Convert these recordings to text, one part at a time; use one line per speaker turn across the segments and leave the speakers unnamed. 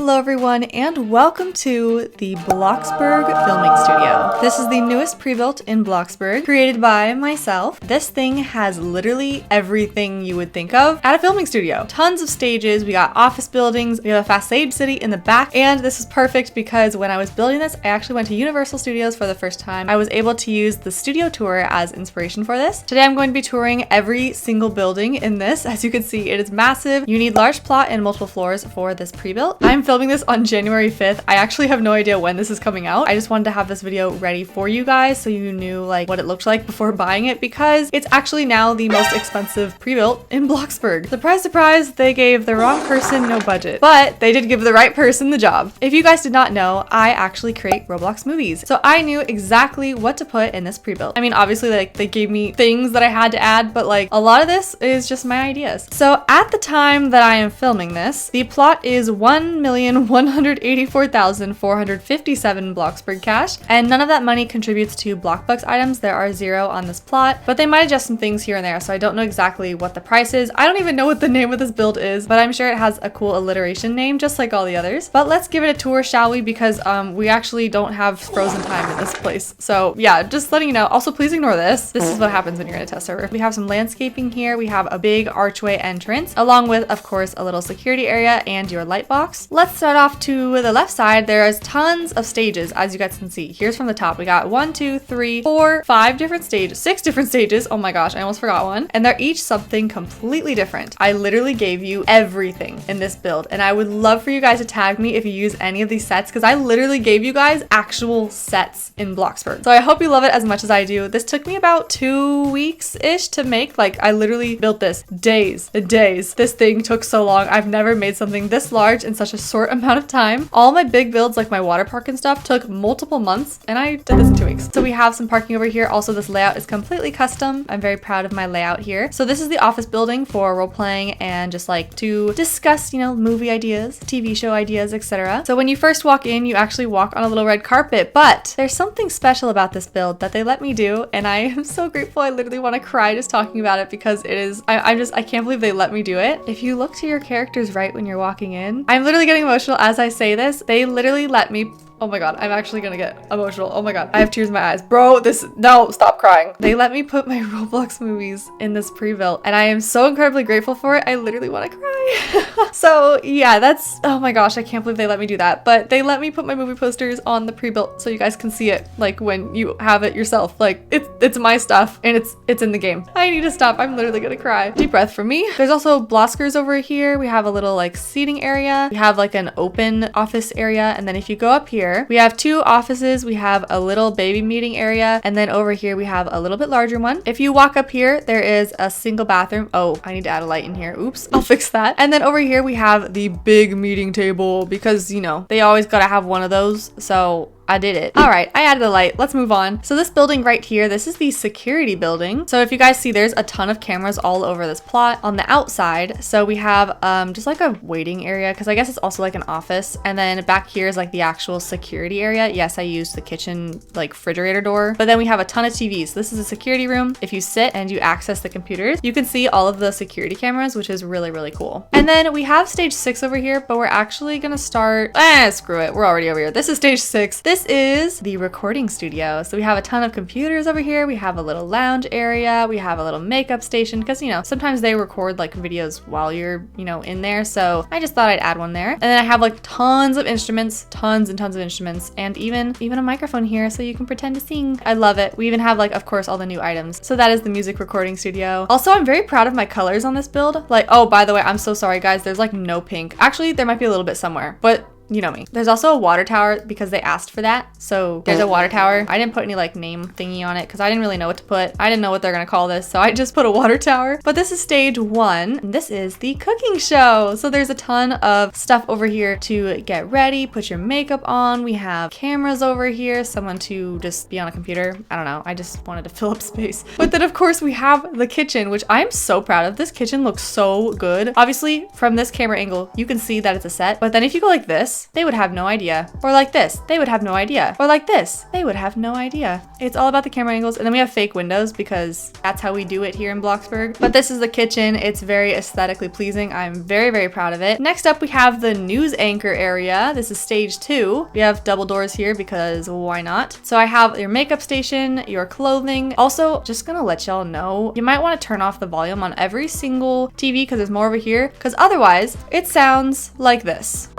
Hello everyone and welcome to the Bloxburg filming studio. This is the newest pre-built in Bloxburg, created by myself. This thing has literally everything you would think of at a filming studio. Tons of stages, we got office buildings, we have a facade city in the back, and this is perfect because when I was building this, I actually went to Universal Studios for the first time. I was able to use the studio tour as inspiration for this. Today I'm going to be touring every single building in this. As you can see, it is massive. You need large plot and multiple floors for this pre-built. I'm filming this on January 5th. I actually have no idea when this is coming out. I just wanted to have this video ready for you guys so you knew like what it looked like before buying it, because it's actually now the most expensive pre-built in Bloxburg. Surprise, surprise, they gave the wrong person no budget, but they did give the right person the job. If you guys did not know, I actually create Roblox movies. So I knew exactly what to put in this pre-built. I mean, obviously like they gave me things that I had to add, but like a lot of this is just my ideas. So at the time that I am filming this, the plot is 1,184,457 Bloxburg cash, and none of that money contributes to Blockbucks items. There are 0 on this plot, but they might adjust some things here and there, so I don't know exactly what the price is. I don't even know what the name of this build is, but I'm sure it has a cool alliteration name, just like all the others. But let's give it a tour, shall we? Because we actually don't have frozen time in this place. So yeah, just letting you know. Also, please ignore this. This is what happens when you're in a test server. We have some landscaping here. We have a big archway entrance, along with, of course, a little security area and your light box. Let's start off to the left side. There's tons of stages, as you guys can see. Here's from the top. We got 1, 2, 3, 4, 5 different stages, 6 different stages. Oh my gosh, I almost forgot one. And they're each something completely different. I literally gave you everything in this build, and I would love for you guys to tag me if you use any of these sets, because I literally gave you guys actual sets in Bloxburg. So I hope you love it as much as I do. This took me about 2 weeks-ish to make. Like, I literally built this days. This thing took so long. I've never made something this large in such a short amount of time. All my big builds, like my water park and stuff, took multiple months, and I did this in 2 weeks. So we have some parking over here. Also, this layout is completely custom. I'm very proud of my layout here. So this is the office building for role playing and just like to discuss, you know, movie ideas, TV show ideas, etc. So when you first walk in, you actually walk on a little red carpet, but there's something special about this build that they let me do, and I am so grateful. I literally want to cry just talking about it because it is, I can't believe they let me do it. If you look to your character's right when you're walking in, I'm literally getting emotional as I say this. They literally let me, oh my god, I'm actually gonna get emotional. Oh my god, I have tears in my eyes. Bro, no, stop crying. They let me put my Roblox movies in this pre-built, and I am so incredibly grateful for it. I literally want to cry. So yeah, that's, oh my gosh, I can't believe they let me do that. But they let me put my movie posters on the pre-built so you guys can see it, like when you have it yourself. Like it's my stuff, and it's in the game. I need to stop. I'm literally gonna cry. Deep breath for me. There's also Bloskers over here. We have a little like seating area. We have like an open office area, and then if you go up here, we have 2 offices. We have a little baby meeting area, and then over here we have a little bit larger one. If you walk up here, there is a single bathroom. Oh, I need to add a light in here. Oops, I'll fix that. And then over here we have the big meeting table, because you know they always gotta have one of those, so I did it. All right, I added a light. Let's move on. So this building right here, this is the security building. So if you guys see, there's a ton of cameras all over this plot on the outside. So we have just like a waiting area, because I guess it's also like an office. And then back here is like the actual security area. Yes, I used the kitchen like refrigerator door. But then we have a ton of TVs. This is a security room. If you sit and you access the computers, you can see all of the security cameras, which is really, really cool. And then we have stage 6 over here, but we're actually gonna start, screw it. We're already over here. This is stage 6. This is the recording studio. So we have a ton of computers over here. We have a little lounge area. We have a little makeup station, because you know sometimes they record like videos while you're, you know, in there. So I just thought I'd add one there. And then I have like tons of instruments, tons and tons of instruments, and even a microphone here so you can pretend to sing. I love it. We even have like, of course, all the new items. So that is the music recording studio. Also, I'm very proud of my colors on this build. Like, oh, by the way, I'm so sorry guys, there's like no pink. Actually, there might be a little bit somewhere, but you know me. There's also a water tower because they asked for that. So there's a water tower. I didn't put any like name thingy on it because I didn't really know what to put. I didn't know what they're gonna call this, so I just put a water tower. But this is stage 1, and this is the cooking show. So there's a ton of stuff over here to get ready, put your makeup on. We have cameras over here, someone to just be on a computer. I don't know, I just wanted to fill up space. But then of course we have the kitchen, which I'm so proud of. This kitchen looks so good. Obviously from this camera angle, you can see that it's a set, but then if you go like this, this, they would have no idea. Or like this, they would have no idea. Or like this, they would have no idea. It's all about the camera angles. And then we have fake windows because that's how we do it here in Bloxburg. But this is the kitchen. It's very aesthetically pleasing. I'm very, very proud of it. Next up, we have the news anchor area. This is stage 2. We have double doors here because why not? So I have your makeup station, your clothing. Also, just gonna let y'all know, you might want to turn off the volume on every single TV because there's more over here, because otherwise it sounds like this.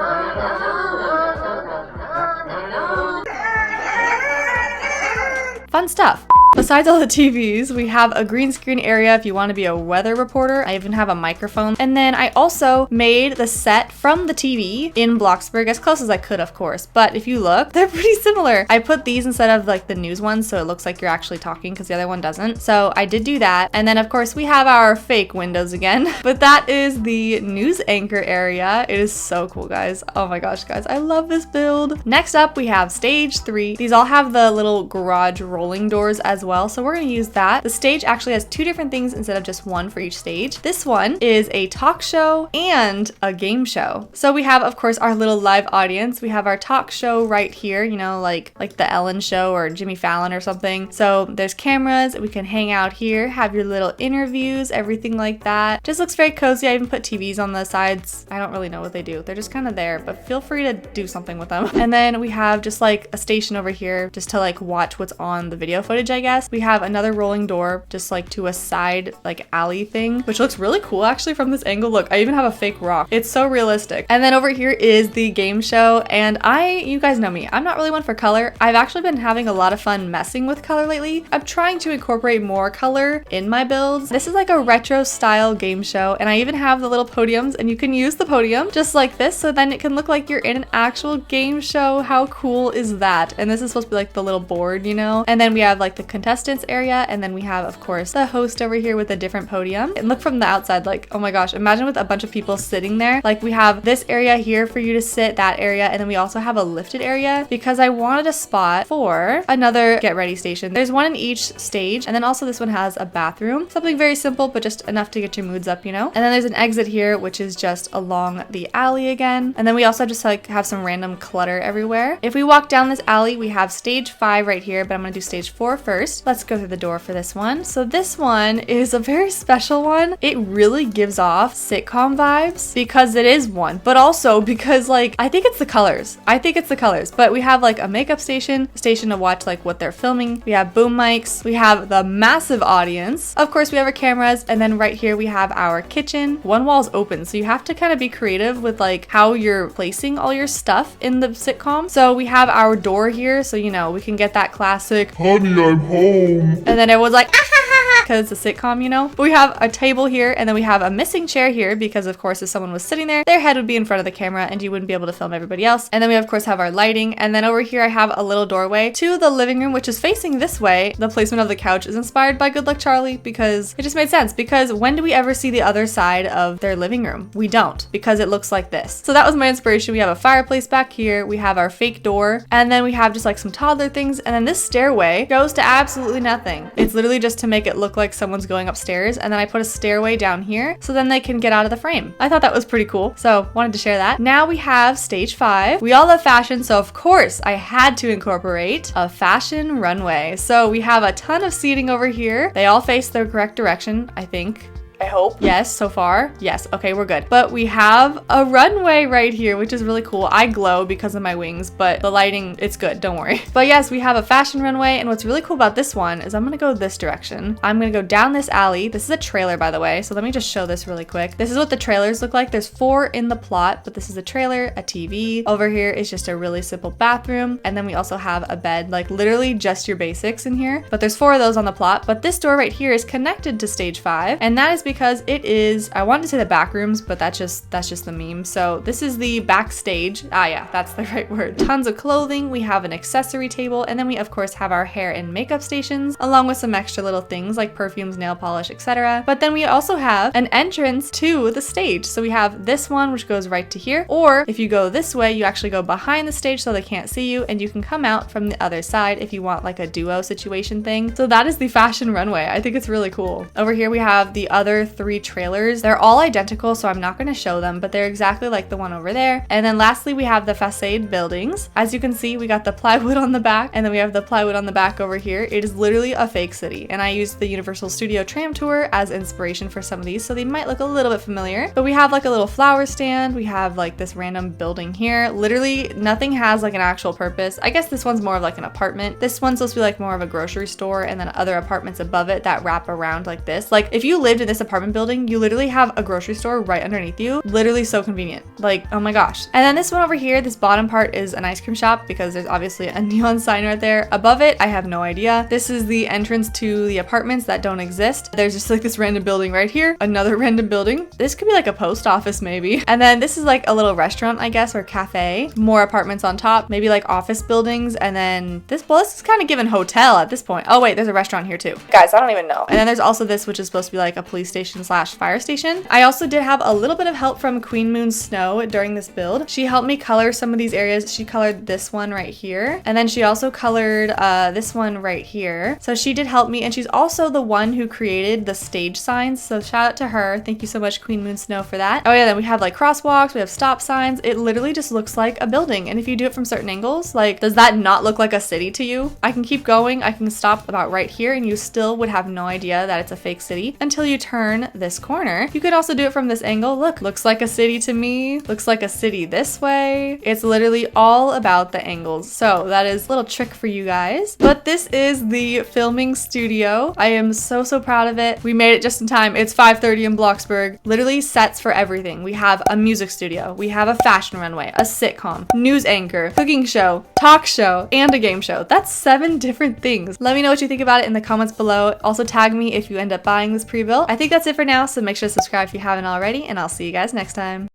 Fun stuff. Besides all the TVs, we have a green screen area if you want to be a weather reporter. I even have a microphone. And then I also made the set from the TV in Bloxburg, as close as I could, of course. But if you look, they're pretty similar. I put these instead of like the news ones, so it looks like you're actually talking because the other one doesn't. So I did do that. And then of course we have our fake windows again. But that is the news anchor area. It is so cool, guys. Oh my gosh, guys. I love this build. Next up, we have stage 3. These all have the little garage rolling doors as well, so we're going to use that. The stage actually has 2 different things instead of just one for each stage. This one is a talk show and a game show. So we have, of course, our little live audience. We have our talk show right here, you know, like the Ellen show or Jimmy Fallon or something. So there's cameras. We can hang out here, have your little interviews, everything like that. Just looks very cozy. I even put TVs on the sides. I don't really know what they do. They're just kind of there, but feel free to do something with them. And then we have just like a station over here just to like watch what's on the video footage, I guess. We have another rolling door just like to a side like alley thing, which looks really cool actually from this angle. Look, I even have a fake rock. It's so realistic. And then over here is the game show, and you guys know me, I'm not really one for color. I've actually been having a lot of fun messing with color lately. I'm trying to incorporate more color in my builds. This is like a retro style game show, and I even have the little podiums, and you can use the podium just like this, so then it can look like you're in an actual game show. How cool is that? And this is supposed to be like the little board, you know? And then we have like the contestants area, and then we have, of course, the host over here with a different podium. And look from the outside, like, oh my gosh, imagine with a bunch of people sitting there. Like, we have this area here for you to sit, that area, and then we also have a lifted area because I wanted a spot for another get ready station. There's one in each stage, and then also this one has a bathroom. Something very simple, but just enough to get your moods up, you know? And then there's an exit here, which is just along the alley again. And then we also just like have some random clutter everywhere. If we walk down this alley, we have stage 5 right here, but I'm gonna do stage 4 first. Let's go through the door for this one. So this one is a very special one. It really gives off sitcom vibes because it is one, but also because like, I think it's the colors. But we have like a makeup station to watch like what they're filming. We have boom mics. We have the massive audience. Of course, we have our cameras. And then right here, we have our kitchen. One wall's open, so you have to kind of be creative with like how you're placing all your stuff in the sitcom. So we have our door here. So, you know, we can get that classic, honey, I'm home. And then everyone's like, because it's a sitcom, you know? But we have a table here, and then we have a missing chair here because, of course, if someone was sitting there, their head would be in front of the camera and you wouldn't be able to film everybody else. And then we, of course, have our lighting. And then over here, I have a little doorway to the living room, which is facing this way. The placement of the couch is inspired by Good Luck Charlie because it just made sense. Because when do we ever see the other side of their living room? We don't, because it looks like this. So that was my inspiration. We have a fireplace back here. We have our fake door. And then we have just like some toddler things. And then this stairway goes to absolutely nothing. It's literally just to make it look like someone's going upstairs, and then I put a stairway down here so then they can get out of the frame. I thought that was pretty cool, so wanted to share that. Now we have stage 5. We all love fashion, so of course I had to incorporate a fashion runway. So we have a ton of seating over here. They all face the correct direction, I think. I hope. Yes, so far. Yes, okay, we're good. But we have a runway right here, which is really cool. I glow because of my wings, but the lighting, it's good, don't worry. But yes, we have a fashion runway, and what's really cool about this one is I'm gonna go this direction. I'm gonna go down this alley. This is a trailer, by the way, so let me just show this really quick. This is what the trailers look like. There's 4 in the plot, but this is a trailer, a TV. Over here is just a really simple bathroom, and then we also have a bed, like literally just your basics in here. But there's 4 of those on the plot, but this door right here is connected to stage 5, and that is because it is, I wanted to say the back rooms, but that's just the meme. So this is the backstage. Ah, yeah, that's the right word. Tons of clothing. We have an accessory table, and then we of course have our hair and makeup stations, along with some extra little things like perfumes, nail polish, etc. But then we also have an entrance to the stage. So we have this one, which goes right to here, or if you go this way, you actually go behind the stage so they can't see you, and you can come out from the other side if you want like a duo situation thing. So that is the fashion runway. I think it's really cool. Over here we have the other other 3 trailers. They're all identical, so I'm not going to show them, but they're exactly like the one over there. And then lastly, we have the facade buildings. As you can see, we got the plywood on the back, and then we have the plywood on the back over here. It is literally a fake city, and I used the Universal Studio tram tour as inspiration for some of these, so they might look a little bit familiar. But we have like a little flower stand. We have like this random building here. Literally nothing has like an actual purpose. I guess this one's more of like an apartment. This one's supposed to be like more of a grocery store, and then other apartments above it that wrap around like this. Like if you lived in this apartment building, you literally have a grocery store right underneath you. Literally so convenient. Like, oh my gosh. And then this one over here, this bottom part is an ice cream shop because there's obviously a neon sign right there. Above it, I have no idea. This is the entrance to the apartments that don't exist. There's just like this random building right here, another random building. This could be like a post office maybe. And then this is like a little restaurant, I guess, or cafe. More apartments on top, maybe like office buildings. And then this is kind of given hotel at this point. Oh wait, there's a restaurant here too. Guys, I don't even know. And then there's also this, which is supposed to be like a police station / fire station. I also did have a little bit of help from Queen Moon Snow during this build. She helped me color some of these areas. She colored this one right here. And then she also colored this one right here. So she did help me, and she's also the one who created the stage signs. So shout out to her. Thank you so much, Queen Moon Snow, for that. Oh yeah, then we have like crosswalks, we have stop signs. It literally just looks like a building. And if you do it from certain angles, like, does that not look like a city to you? I can keep going. I can stop about right here, and you still would have no idea that it's a fake city until you turn this corner. You could also do it from this angle. Look, looks like a city to me. Looks like a city this way. It's literally all about the angles. So that is a little trick for you guys. But this is the filming studio. I am so proud of it. We made it just in time. It's 5:30 in Bloxburg. Literally sets for everything. We have a music studio. We have a fashion runway, a sitcom, news anchor, cooking show, talk show, and a game show. That's 7 different things. Let me know what you think about it in the comments below. Also tag me if you end up buying this pre-built. I think that's it for now, so make sure to subscribe if you haven't already, and I'll see you guys next time.